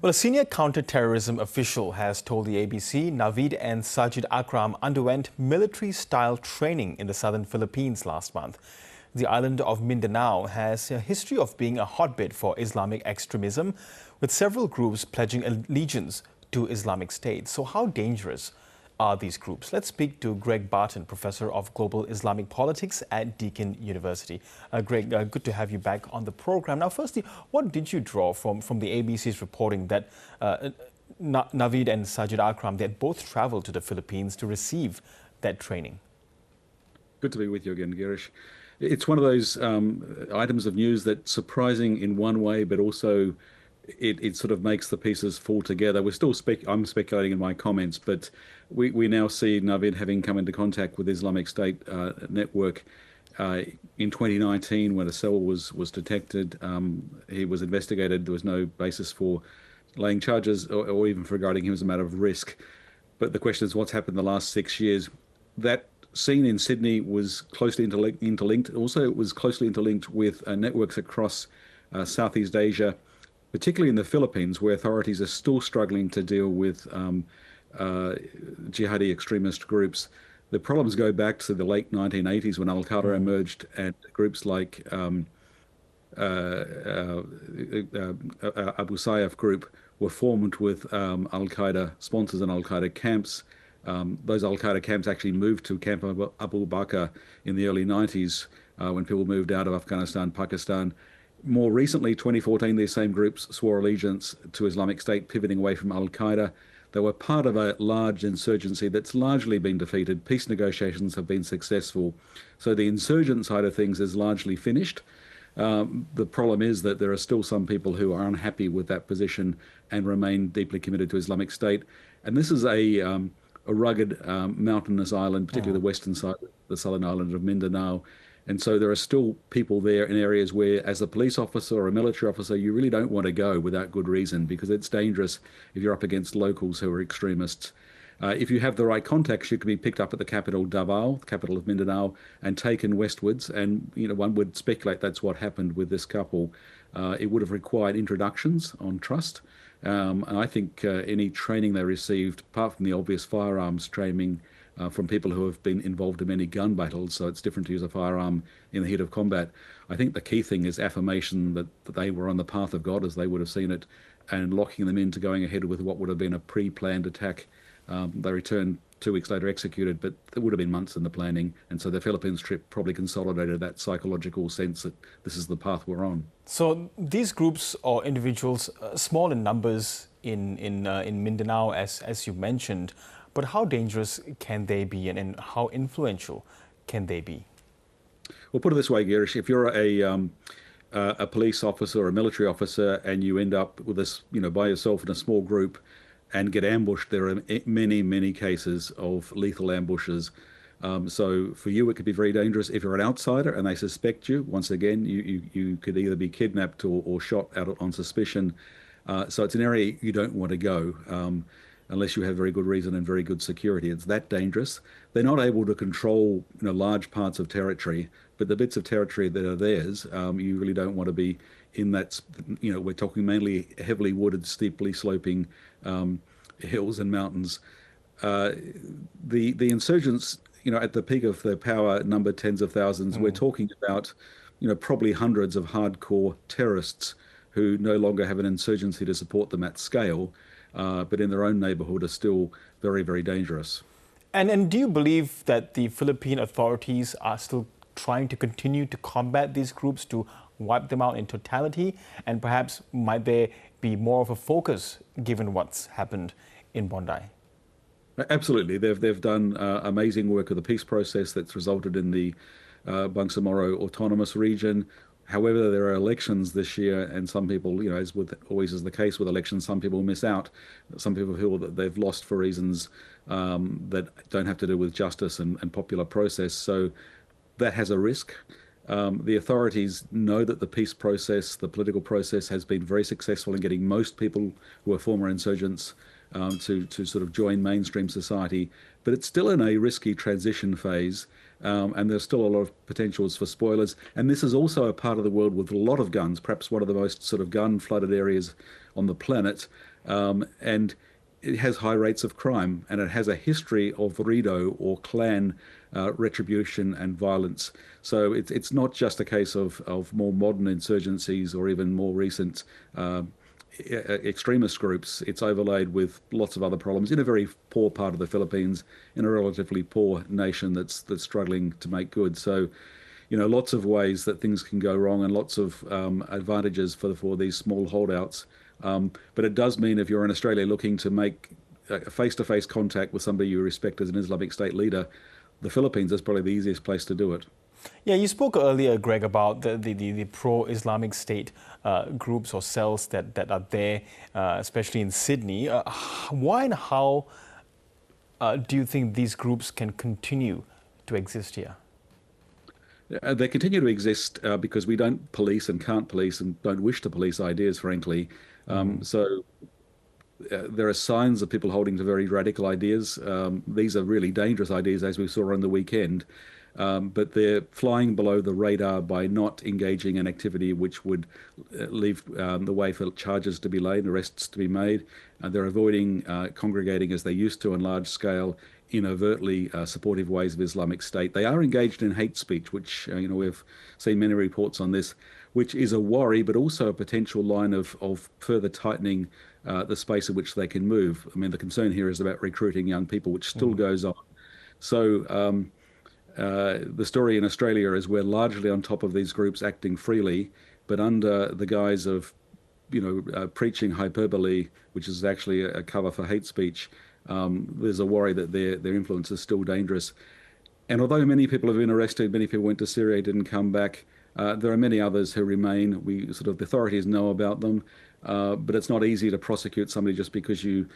Well, a senior counterterrorism official has told the ABC Naveed and Sajid Akram underwent military-style training in the southern Philippines last month. The island of Mindanao has a history of being a hotbed for Islamic extremism, with several groups pledging allegiance to Islamic State. So how dangerous are these groups? Let's speak to Greg Barton, Professor of Global Islamic Politics at Deakin University. Greg, good to have you back on the program. Now, firstly, what did you draw from the ABC's reporting that Naveed and Sajid Akram, they had both traveled to the Philippines to receive that training? Good to be with you again, Girish. It's one of those items of news that's surprising in one way, but also it sort of makes the pieces fall together. I'm speculating in my comments, but we now see Naveed having come into contact with Islamic State network in 2019 when a cell was detected. He was investigated. There was no basis for laying charges or even for regarding him as a matter of risk. But the question is, what's happened the last 6 years? That scene in Sydney was closely interlinked. Also, it was closely interlinked with networks across Southeast Asia, particularly in the Philippines, where authorities are still struggling to deal with jihadi extremist groups. The problems go back to the late 1980s when Al-Qaeda emerged, and groups like Abu Sayyaf group were formed with Al-Qaeda sponsors and Al-Qaeda camps. Those Al-Qaeda camps actually moved to Camp Abu Bakr in the early 90s when people moved out of Afghanistan, Pakistan. More recently, 2014, these same groups swore allegiance to Islamic State, pivoting away from Al-Qaeda. They were part of a large insurgency that's largely been defeated. Peace negotiations have been successful. So the insurgent side of things is largely finished. The problem is that there are still some people who are unhappy with that position and remain deeply committed to Islamic State. And this is a rugged mountainous island, particularly the western side, the southern island of Mindanao. And so there are still people there in areas where, as a police officer or a military officer, you really don't want to go without good reason, because it's dangerous if you're up against locals who are extremists. If you have the right contacts, you can be picked up at the capital, Davao, the capital of Mindanao, and taken westwards. And one would speculate that's what happened with this couple. It would have required introductions on trust. And I think any training they received, apart from the obvious firearms training, from people who have been involved in many gun battles, so it's different to use a firearm in the heat of combat. I think the key thing is affirmation that they were on the path of God as they would have seen it, and locking them into going ahead with what would have been a pre-planned attack. They returned 2 weeks later executed, but there would have been months in the planning, and so the Philippines trip probably consolidated that psychological sense that this is the path we're on. So these groups or individuals, small in numbers in Mindanao, as you mentioned, but how dangerous can they be, and how influential can they be? Well, put it this way, Girish, if you're a police officer or a military officer and you end up with this, by yourself in a small group and get ambushed, there are many, many cases of lethal ambushes. So for you, it could be very dangerous. If you're an outsider and they suspect you, once again, you could either be kidnapped or shot out on suspicion. So it's an area you don't want to go. Unless you have very good reason and very good security. It's that dangerous. They're not able to control large parts of territory, but the bits of territory that are theirs, you really don't want to be in that. We're talking mainly heavily wooded, steeply sloping hills and mountains. The insurgents, at the peak of their power, number tens of thousands. We're talking about, probably hundreds of hardcore terrorists who no longer have an insurgency to support them at scale. But in their own neighborhood are still very, very dangerous. And do you believe that the Philippine authorities are still trying to continue to combat these groups, to wipe them out in totality? And perhaps might there be more of a focus given what's happened in Bondi? Absolutely. They've done amazing work of the peace process that's resulted in the Bangsamoro Autonomous Region. However, there are elections this year, and some people, as always is the case with elections, some people miss out. Some people feel that they've lost for reasons that don't have to do with justice and popular process. So that has a risk. The authorities know that the peace process, the political process, has been very successful in getting most people who are former insurgents to sort of join mainstream society. But it's still in a risky transition phase. And there's still a lot of potentials for spoilers. And this is also a part of the world with a lot of guns, perhaps one of the most sort of gun-flooded areas on the planet. and it has high rates of crime, and it has a history of Rido or clan retribution and violence. So it's not just a case of more modern insurgencies or even more recent extremist groups. It's overlaid with lots of other problems in a very poor part of the Philippines, in a relatively poor nation that's struggling to make good. So, lots of ways that things can go wrong, and lots of advantages for these small holdouts. But it does mean if you're in Australia looking to make a face-to-face contact with somebody you respect as an Islamic State leader, the Philippines is probably the easiest place to do it. Yeah, you spoke earlier, Greg, about the pro-Islamic State groups or cells that are there, especially in Sydney. Why and how do you think these groups can continue to exist here? They continue to exist because we don't police and can't police and don't wish to police ideas, frankly. So there are signs of people holding to very radical ideas. These are really dangerous ideas, as we saw on the weekend. But they're flying below the radar by not engaging in activity which would leave the way for charges to be laid, arrests to be made. They're avoiding congregating as they used to on large scale in overtly supportive ways of Islamic State. They are engaged in hate speech, which, we've seen many reports on this, which is a worry, but also a potential line of further tightening the space in which they can move. I mean, the concern here is about recruiting young people, which still goes on. So the story in Australia is we're largely on top of these groups acting freely, but under the guise of, preaching hyperbole, which is actually a cover for hate speech. There's a worry that their influence is still dangerous. And although many people have been arrested, many people went to Syria, didn't come back, there are many others who remain. The authorities know about them, but it's not easy to prosecute somebody just because you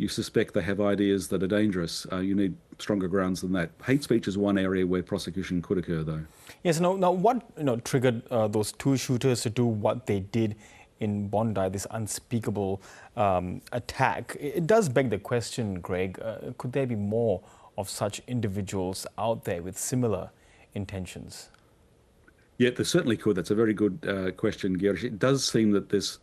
suspect they have ideas that are dangerous. You need stronger grounds than that. Hate speech is one area where prosecution could occur, though. Yes. Now what triggered those two shooters to do what they did in Bondi, this unspeakable attack? It does beg the question, Greg, could there be more of such individuals out there with similar intentions? Yeah, there certainly could. That's a very good question, Girish. It does seem that this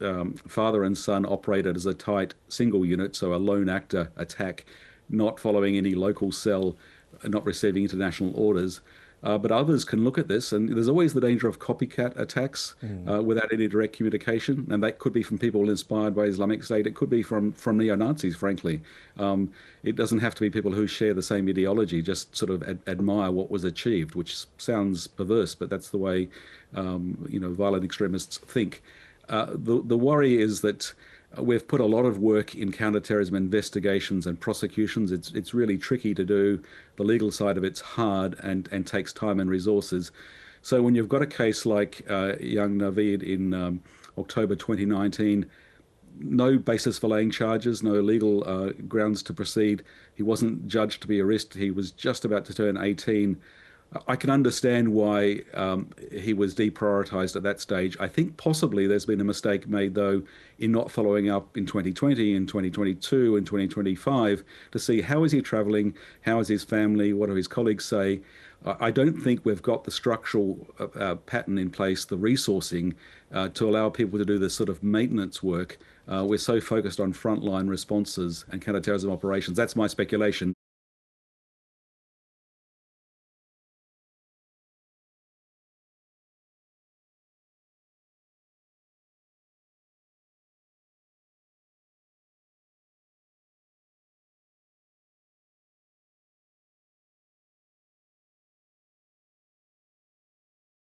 father and son operated as a tight single unit, so a lone actor attack, not following any local cell, not receiving international orders. But others can look at this, and there's always the danger of copycat attacks without any direct communication, and that could be from people inspired by Islamic State. It could be from neo-Nazis, frankly. It doesn't have to be people who share the same ideology, just sort of admire what was achieved, which sounds perverse, but that's the way violent extremists think. The worry is that we've put a lot of work in counterterrorism investigations and prosecutions. It's really tricky to do. The legal side of it's hard and takes time and resources. So when you've got a case like young Naveed in October 2019, no basis for laying charges, no legal grounds to proceed. He wasn't judged to be arrested. He was just about to turn 18. I can understand why he was deprioritized at that stage. I think possibly there's been a mistake made, though, in not following up in 2020, in 2022, in 2025 to see how is he traveling, how is his family, what do his colleagues say. I don't think we've got the structural pattern in place, the resourcing to allow people to do this sort of maintenance work. We're so focused on frontline responses and counterterrorism operations. That's my speculation.